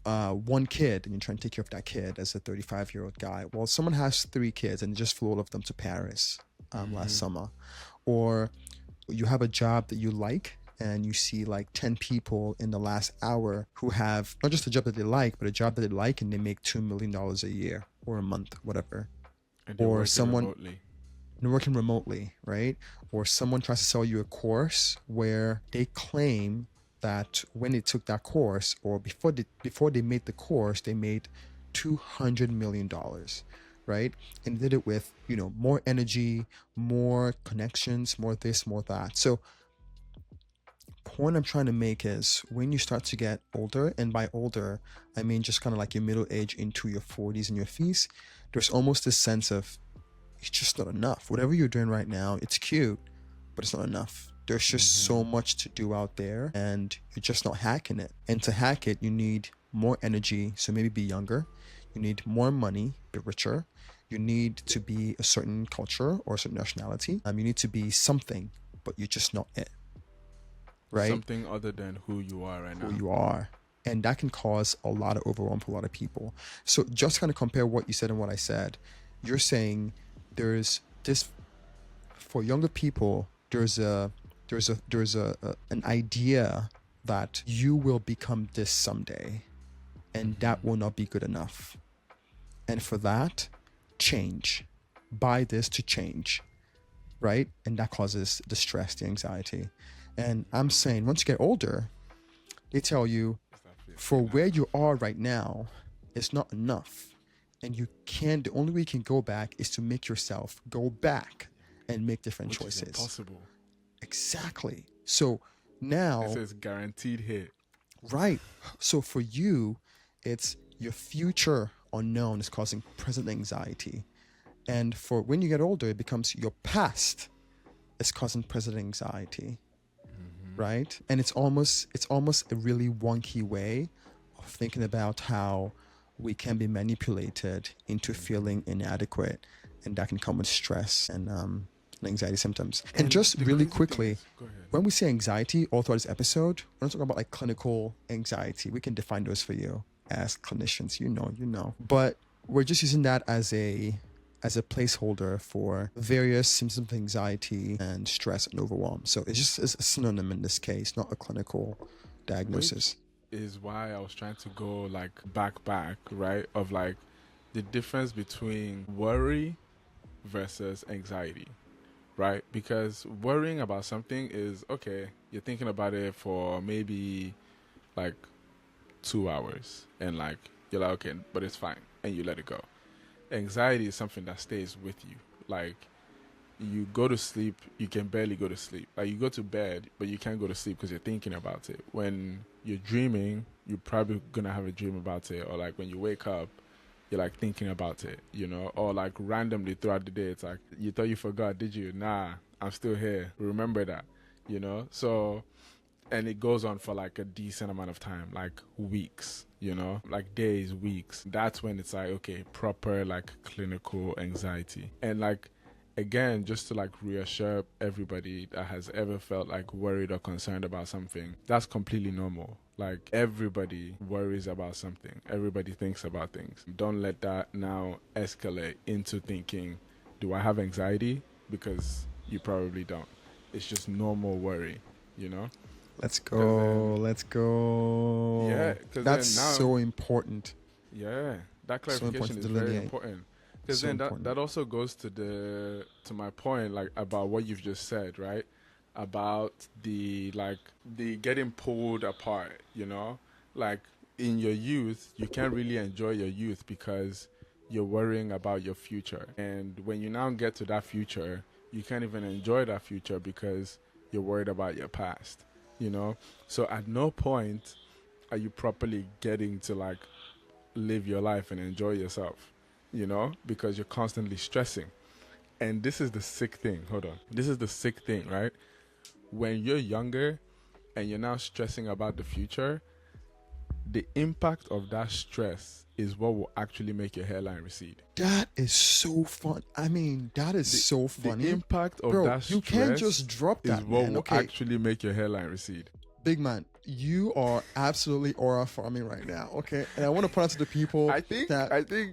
one kid and you're trying to take care of that kid as a 35-year-old guy. Well, someone has 3 kids and just flew all of them to Paris last summer. Or you have a job that you like and you see like 10 people in the last hour who have not just a job that they like, but a job that they like, and they make $2 million a year or a month, whatever. And they're Or working someone remotely. working remotely, right? Or someone tries to sell you a course where they claim that when they took that course, or before they made the course, they made $200 million, right? And did it with, you know, more energy, more connections, more this, more that. So point I'm trying to make is, when you start to get older, and by older I mean just kind of like your middle age into your 40s and your 50s, there's almost this sense of it's just not enough. Whatever you're doing right now, it's cute, but it's not enough. There's just so much to do out there, and you're just not hacking it. And to hack it, you need more energy, so maybe be younger. You need more money, be richer. You need to be a certain culture or a certain nationality. You need to be something, but you're just not it. Right? Something other than who you are right now. Who you are. And that can cause a lot of overwhelm for a lot of people. So just kind of compare what you said and what I said. You're saying there's this, for younger people, there's an idea that you will become this someday, and that will not be good enough. And for that, change. Buy this to change, right? And that causes the stress, the anxiety. And I'm saying once you get older, they tell you for where you are right now, it's not enough. And you can't, the only way you can go back is to make yourself go back and make different choices. Is impossible. Exactly. So now it says guaranteed hit. Right. So for you, it's your future unknown is causing present anxiety. And for when you get older, it becomes your past is causing present anxiety. Right? And it's almost a really wonky way of thinking about how we can be manipulated into feeling inadequate, and that can come with stress and anxiety symptoms. And just really quickly, when we say anxiety all throughout this episode, we're not talking about like clinical anxiety. We can define those for you as clinicians, you know. But we're just using that as a placeholder for various symptoms of anxiety and stress and overwhelm. So it's a synonym in this case, not a clinical diagnosis. Which is why I was trying to go like back, right? Of like the difference between worry versus anxiety, right? Because worrying about something is, okay, you're thinking about it for maybe like 2 hours and like, you're like, okay, but it's fine. And you let it go. Anxiety is something that stays with you. Like, you go to sleep, you can barely go to sleep. Like, you go to bed, but you can't go to sleep because you're thinking about it. When you're dreaming, you're probably gonna have a dream about it. Or like when you wake up, you're like thinking about it, you know? Or like randomly throughout the day, it's like, you thought you forgot, did you? Nah, I'm still here. Remember that, you know? So, and it goes on for like a decent amount of time, like weeks, you know, like days, weeks. That's when it's like, okay, proper like clinical anxiety. And like, again, just to like reassure everybody that has ever felt like worried or concerned about something, that's completely normal. Like, everybody worries about something. Everybody thinks about things. Don't let that now escalate into thinking, do I have anxiety? Because you probably don't. It's just normal worry, you know? Let's go. Yeah, that's so important. Yeah, that clarification is very important. Because then that also goes to my point, like about what you've just said, right? About the getting pulled apart, you know? Like in your youth, you can't really enjoy your youth because you're worrying about your future. And when you now get to that future, you can't even enjoy that future because you're worried about your past. You know, so at no point are you properly getting to like live your life and enjoy yourself, you know, because you're constantly stressing. And this is the sick thing. Hold on. This is the sick thing, right? When you're younger and you're now stressing about the future, the impact of that stress is what will actually make your hairline recede. That is so fun. I mean, that is so funny. The impact of that stress, you can't just drop that, is what will actually make your hairline recede. Big man, you are absolutely aura farming right now, okay? And I want to point out to the people I think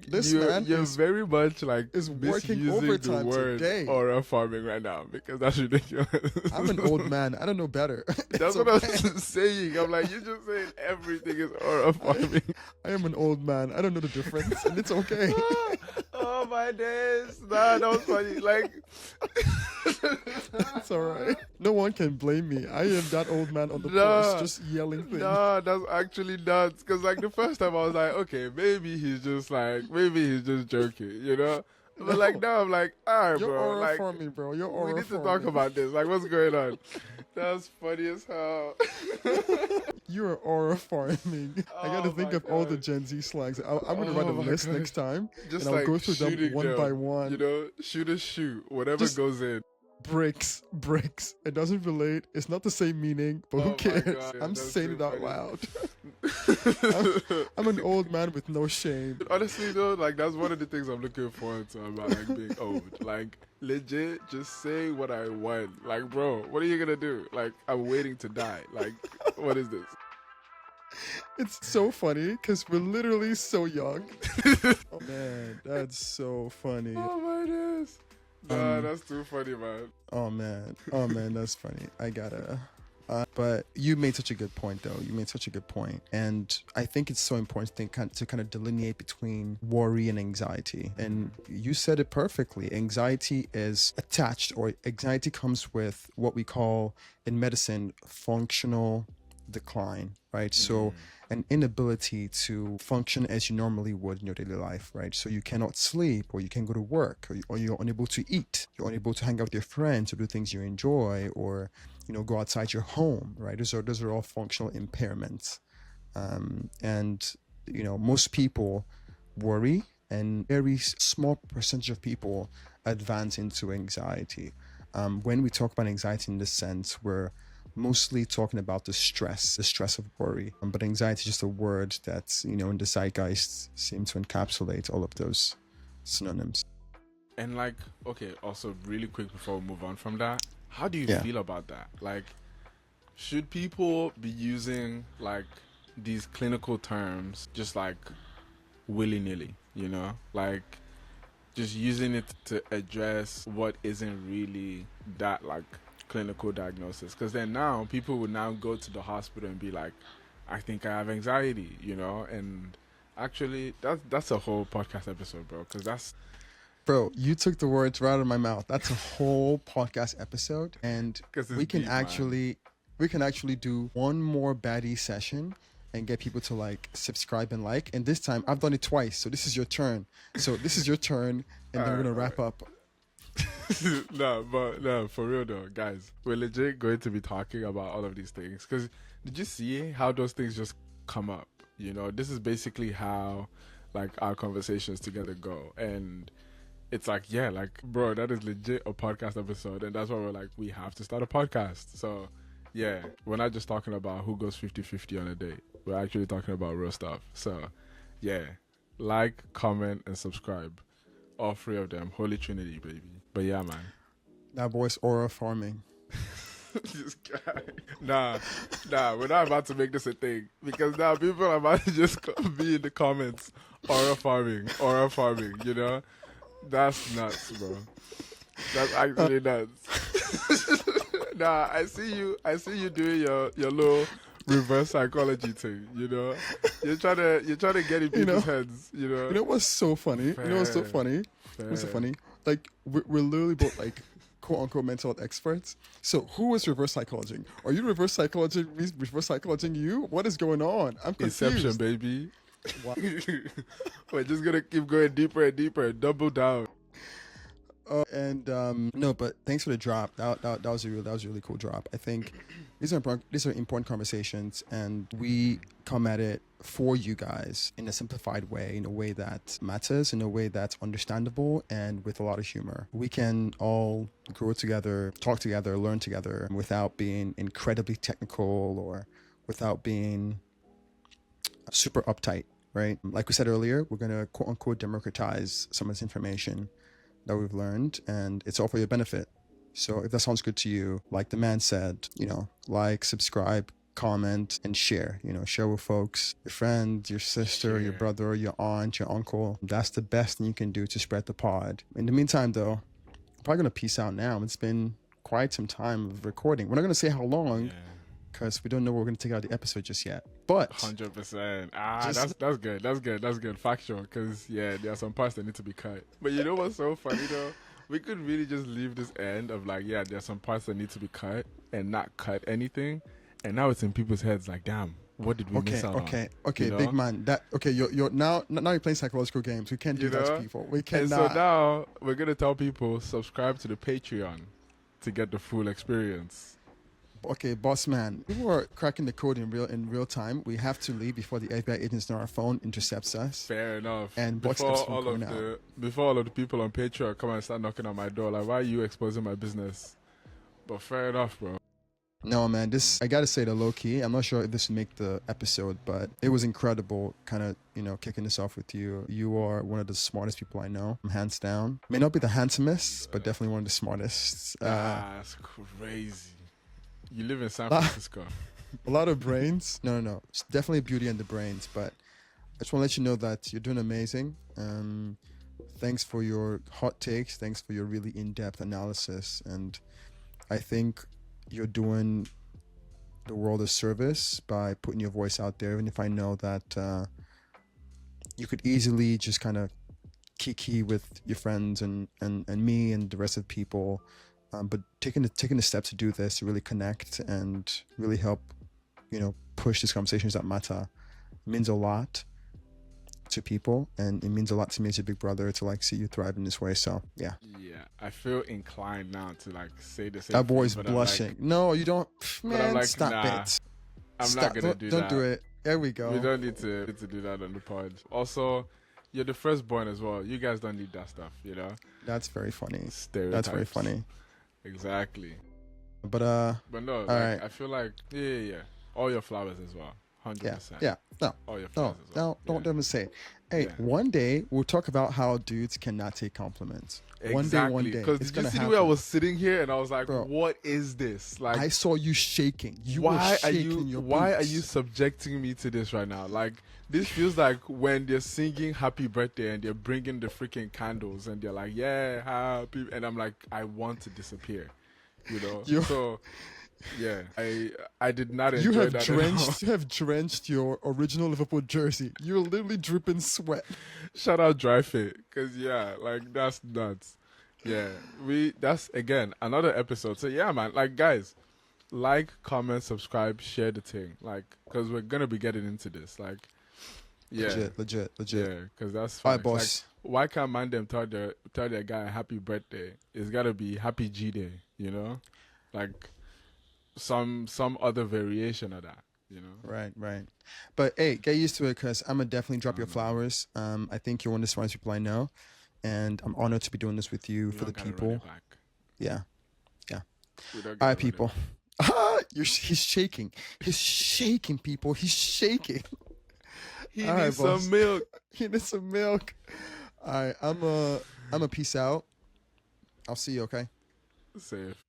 this you're man is very much like is working overtime the word today. Aura farming right now, because that's ridiculous. I'm an old man. I don't know better. That's what I was saying. I'm like, you're just saying everything is aura farming. I am an old man. I don't know the difference, and it's okay. Oh my days. Nah, that was funny. Like, it's all right. No one can blame me. I am that old man on the post just yelling things. Nah, that's actually nuts. Because like the first time I was like, okay, maybe he's just joking, you know? But like now I'm like, all right, You're bro. aura Like farming, bro. You're we aura need to talk farming. about this. Like what's going on? That's funny as hell. You're aura farming. I gotta Oh think my of all the God. Gen Z slangs. I'm gonna write a Oh my list God. next time, Just and I'll like go through them shooting one by them, one. you know, shoot, whatever Just- goes in. Bricks. It doesn't relate. It's not the same meaning, but who Oh my cares? God, I'm that's saying too it out funny. loud. I'm an old man with no shame. Honestly though, like that's one of the things I'm looking forward to about like being old. Like legit, just say what I want. Like bro, what are you gonna do? Like I'm waiting to die. Like what is this? It's so funny because we're literally so young. Oh, man, that's so funny. Oh my goodness. Nah, that's too funny, man. Oh man, that's funny. I gotta. But you made such a good point, though. You made such a good point, and I think it's so important to kind of delineate between worry and anxiety. And you said it perfectly. Anxiety is attached, or anxiety comes with what we call in medicine functional decline, right? So an inability to function as you normally would in your daily life, right? So you cannot sleep, or you can't go to work, or you're unable to eat, you're unable to hang out with your friends or do things you enjoy, or go outside your home, right? Those are all functional impairments. And most people worry, and very small percentage of people advance into anxiety. When we talk about anxiety in this sense, we're mostly talking about the stress of worry. But anxiety is just a word that's, in the zeitgeist seems to encapsulate all of those synonyms. And like, okay, also really quick before we move on from that, how do you feel about that? Like, should people be using like these clinical terms just like willy-nilly, like just using it to address what isn't really that like clinical diagnosis? Because then now people would now go to the hospital and be like, I think I have anxiety, and actually that's a whole podcast episode, bro, because that's... Bro, you took the words right out of my mouth. That's a whole podcast episode, and we can actually do one more baddie session and get people to like subscribe and like. And this time I've done it twice, so this is your turn. And then we're gonna wrap up. No, for real though, guys, we're legit going to be talking about all of these things. Because did you see how those things just come up? This is basically how like our conversations together go, and it's like, yeah, like, bro, that is legit a podcast episode. And that's why we're like, we have to start a podcast. So, yeah, we're not just talking about who goes 50-50 on a date. We're actually talking about real stuff. So, yeah, like, comment, and subscribe. All three of them. Holy Trinity, baby. But yeah, man. That boy's aura farming. This guy. Nah, we're not about to make this a thing. Because now people are about to just be in the comments. Aura farming, That's nuts, bro. That's actually nuts. Nah, I see you doing your little reverse psychology thing, You're trying to get in people's heads, You know what's so funny? Fair. You know what's so funny? What's so funny? Like, we're literally both like quote unquote mental health experts. So who is reverse psychologizing? Are you reverse psychologizing you? What is going on? I'm confused. Inception, baby. Wow. We're just gonna keep going deeper and deeper. Double down. No, but thanks for the drop. That was a really cool drop. I think these are important conversations, and we come at it for you guys in a simplified way, in a way that matters, in a way that's understandable, and with a lot of humor. We can all grow together, talk together, learn together without being incredibly technical or without being super uptight, right? Like we said earlier, we're gonna quote unquote democratize some of this information that we've learned, and it's all for your benefit. So if that sounds good to you, like the man said, like, subscribe, comment, and share. Share with folks, your friend, your sister, your brother, your aunt, your uncle. That's the best thing you can do to spread the pod. In the meantime, though, I'm probably gonna peace out now. It's been quite some time of recording. We're not gonna say how long, because we don't know where we're gonna take out the episode just yet. But 100%. That's good. Factual, because there are some parts that need to be cut. But you know what's so funny though? We could really just leave this end of like, there are some parts that need to be cut and not cut anything. And now it's in people's heads like, damn, what did we miss out on? Okay, You big know? man. You're now you're playing psychological games. We can't do You that to know? people. We And so cannot. now we're gonna tell people subscribe to the Patreon to get the full experience. Okay, boss man, we were cracking the code in real time. We have to leave before the FBI agents on our phone intercepts us. Fair enough. And before all of the people on Patreon come and start knocking on my door, like, why are you exposing my business? But fair enough, bro. No, man, I gotta say the low key. I'm not sure if this would make the episode, but it was incredible. Kind of, kicking this off with you. You are one of the smartest people I know, hands down. May not be the handsomest, but definitely one of the smartest. That's crazy. You live in San Francisco. A lot of brains. No. It's definitely beauty in the brains, but I just want to let you know that you're doing amazing. Thanks for your hot takes. Thanks for your really in-depth analysis. And I think you're doing the world a service by putting your voice out there, even if I know that you could easily just kind of kiki with your friends and me and the rest of the people. But taking the steps to do this, to really connect and really help, push these conversations that matter, means a lot to people, and it means a lot to me as a big brother to see you thrive in this way. So yeah. I feel inclined now to say the same. That boy's thing, blushing. No, you don't, man. Stop it. Not gonna do that. Don't do it. There we go. We don't need to do that on the pod. Also, you're the firstborn as well. You guys don't need that stuff, That's very funny. Stereotypes. That's very funny. Exactly. But no, all right. I feel like yeah. All your flowers as well. 100%. Yeah. No. All your flowers as well. No, don't ever say it. Hey, one day we'll talk about how dudes cannot take compliments. Exactly. One day. Because did you see the way I was sitting here and I was like, bro, what is this? Like, I saw you shaking. Why are you subjecting me to this right now? Like, this feels like when they're singing happy birthday and they're bringing the freaking candles and they're like, yeah, happy. And I'm like, I want to disappear. So yeah, I did not enjoy that. You have drenched your original Liverpool jersey. You're literally dripping sweat. Shout out Dry Fit, because that's nuts. Yeah, that's again another episode. So yeah, man, guys, comment, subscribe, share the thing, because we're gonna be getting into this. Legit. Yeah, because that's fun. All right, boss. Why can't man them tell their guy happy birthday? It's gotta be happy G Day, some other variation of that, Right. But hey, get used to it, because I'm gonna definitely drop your flowers. I think you're one of the smartest people I know, and I'm honored to be doing this with you for the people. Yeah. All right, people. He's shaking. He's shaking, people. He's shaking. He needs some milk. He needs some milk. All right, I'm a peace out. I'll see you, okay? Safe.